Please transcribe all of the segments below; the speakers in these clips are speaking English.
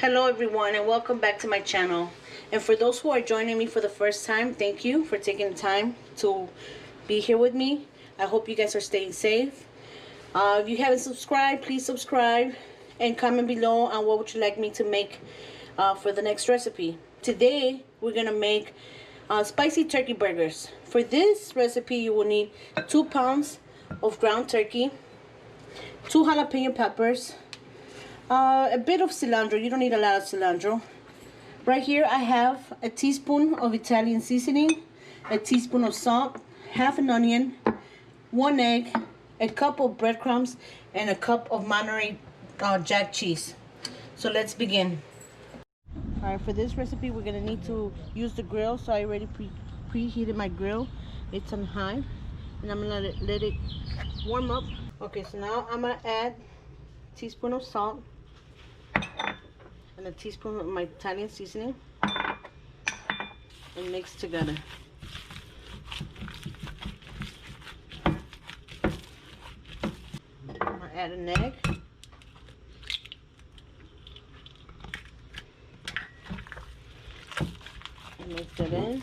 Hello everyone and welcome back to my channel. And for those who are joining me for the first time, thank you for taking the time to be here with me. I hope you guys are staying safe. If you haven't subscribed, please subscribe and comment below on what would you like me to make for the next recipe. Today we're gonna make spicy turkey burgers. For this recipe you will need 2 pounds of ground turkey, 2 jalapeno peppers, a bit of cilantro. You don't need a lot of cilantro. Right here I have a teaspoon of Italian seasoning, a teaspoon of salt, half an onion, 1 egg, a cup of breadcrumbs, and a cup of Monterey Jack cheese. So let's begin. Alright, for this recipe we're going to need to use the grill. So I already preheated my grill. It's on high and I'm going to let it warm up. Okay, so now I'm going to add a teaspoon of salt and a teaspoon of my Italian seasoning and mix together. I'm going to add an egg. And mix that in.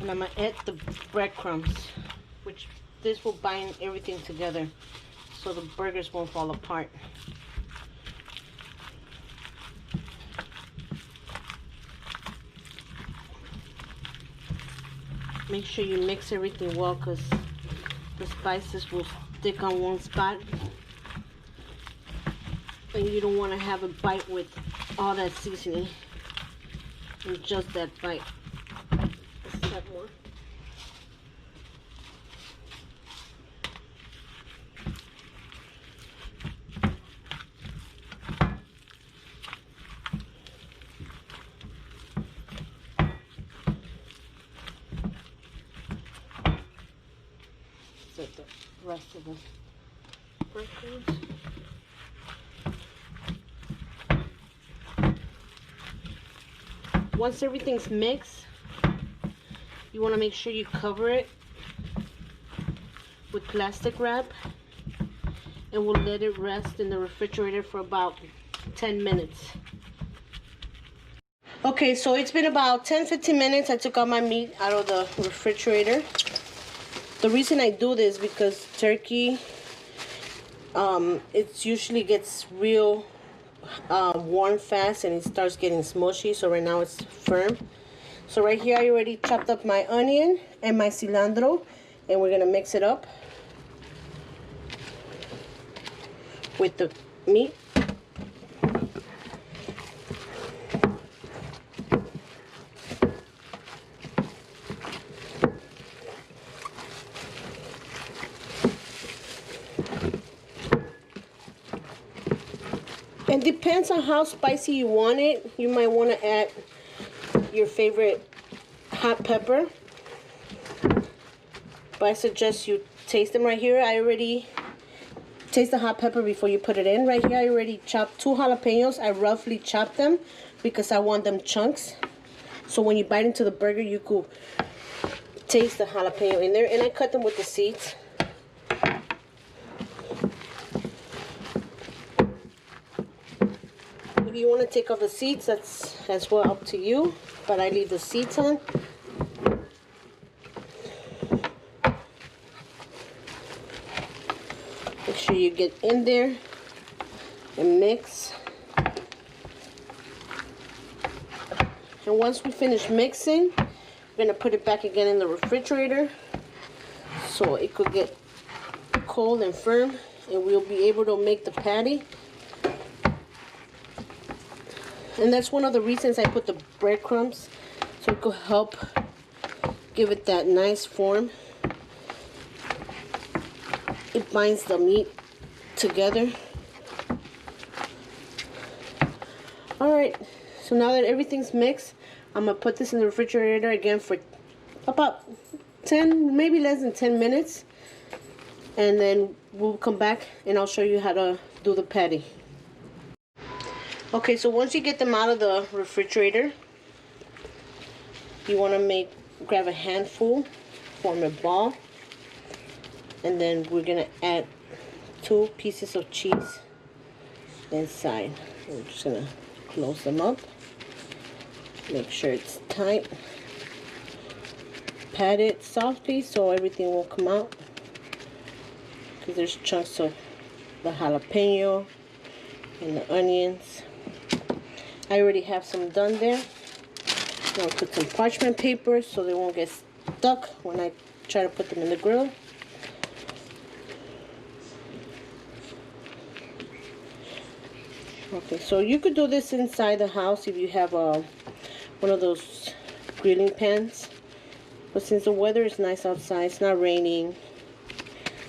And I'm going to add the breadcrumbs, which this will bind everything together so the burgers won't fall apart. Make sure you mix everything well because the spices will stick on one spot. And you don't want to have a bite with all that seasoning and just that bite. More. Set the rest of the breadcrumbs. Once everything's mixed, you want to make sure you cover it with plastic wrap and we'll let it rest in the refrigerator for about 10 minutes. Okay, so it's been about 10-15 minutes. I took all my meat out of the refrigerator. The reason I do this because turkey, it usually gets real warm fast and it starts getting smushy. So right now it's firm. So right here I already chopped up my onion and my cilantro and we're gonna mix it up with the meat. It depends on how spicy you want it. You might want to add your favorite hot pepper, but I suggest you taste them. Right here I already taste the hot pepper before you put it in. Right here I already chopped 2 jalapenos. I roughly chopped them because I want them chunks, so when you bite into the burger you could taste the jalapeno in there. And I cut them with the seeds. If you want to take off the seeds, that's as well up to you, but I leave the seeds on. Make sure you get in there and mix. And once we finish mixing, we're going to put it back again in the refrigerator so it could get cold and firm and we'll be able to make the patty. And that's one of the reasons I put the breadcrumbs, so it could help give it that nice form. It binds the meat together. Alright, so now that everything's mixed, I'm going to put this in the refrigerator again for about 10, maybe less than 10 minutes. And then we'll come back and I'll show you how to do the patty. Okay, so once you get them out of the refrigerator, you want to grab a handful form a ball. And then we're gonna add 2 pieces of cheese inside. We're just gonna close them up. Make sure it's tight. Pat it softly so everything will come out. Because there's chunks of the jalapeno and the onions. I already have some done there. I'll put some parchment paper so they won't get stuck when I try to put them in the grill. Okay, so you could do this inside the house if you have one of those grilling pans. But since the weather is nice outside, it's not raining,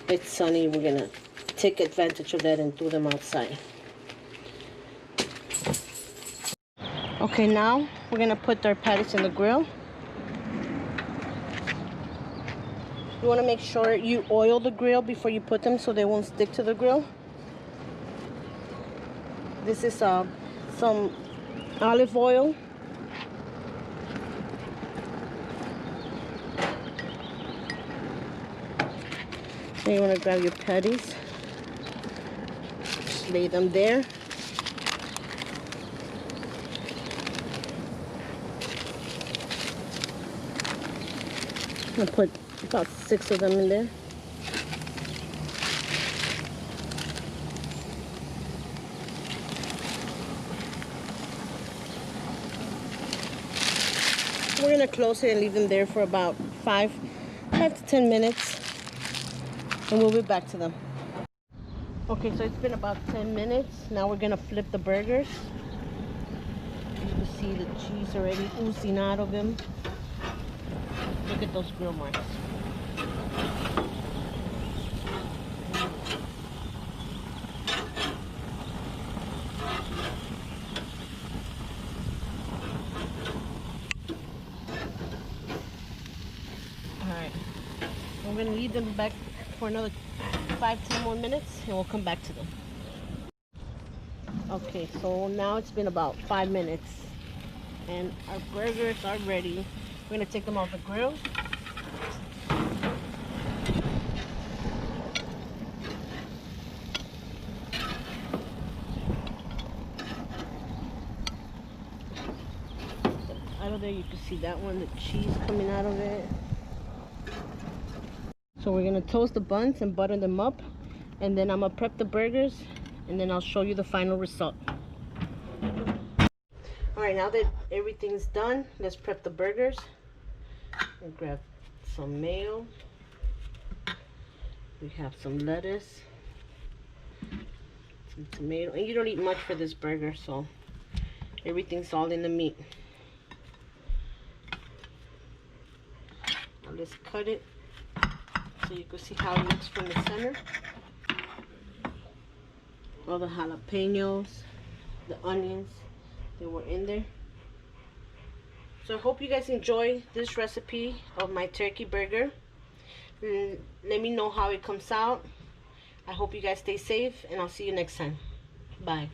it's sunny, we're gonna take advantage of that and do them outside. Okay, now we're gonna put our patties in the grill. You wanna make sure you oil the grill before you put them so they won't stick to the grill. This is some olive oil. Then you want to grab your patties, just lay them there. I'm going to put about 6 of them in there. We're going to close it and leave them there for about 5 to 10 minutes. And we'll be back to them. Okay, so it's been about 10 minutes. Now we're gonna flip the burgers. You can see the cheese already oozing out of them. Look at those grill marks. Alright, we're gonna leave them back for another 5-10 more minutes and we'll come back to them. Okay, so now it's been about 5 minutes and our burgers are ready. We're gonna take them off the grill. Out of there you can see that one, the cheese coming out of it. So we're gonna toast the buns and butter them up, and then I'm gonna prep the burgers, and then I'll show you the final result. All right, now that everything's done, let's prep the burgers. I'll grab some mayo. We have some lettuce, some tomato, and you don't need much for this burger, so everything's all in the meat. Now let's cut it so you can see how it looks from the center. All the jalapenos, the onions, they were in there. So I hope you guys enjoy this recipe of my turkey burger. Let me know how it comes out. I hope you guys stay safe, and I'll see you next time. Bye.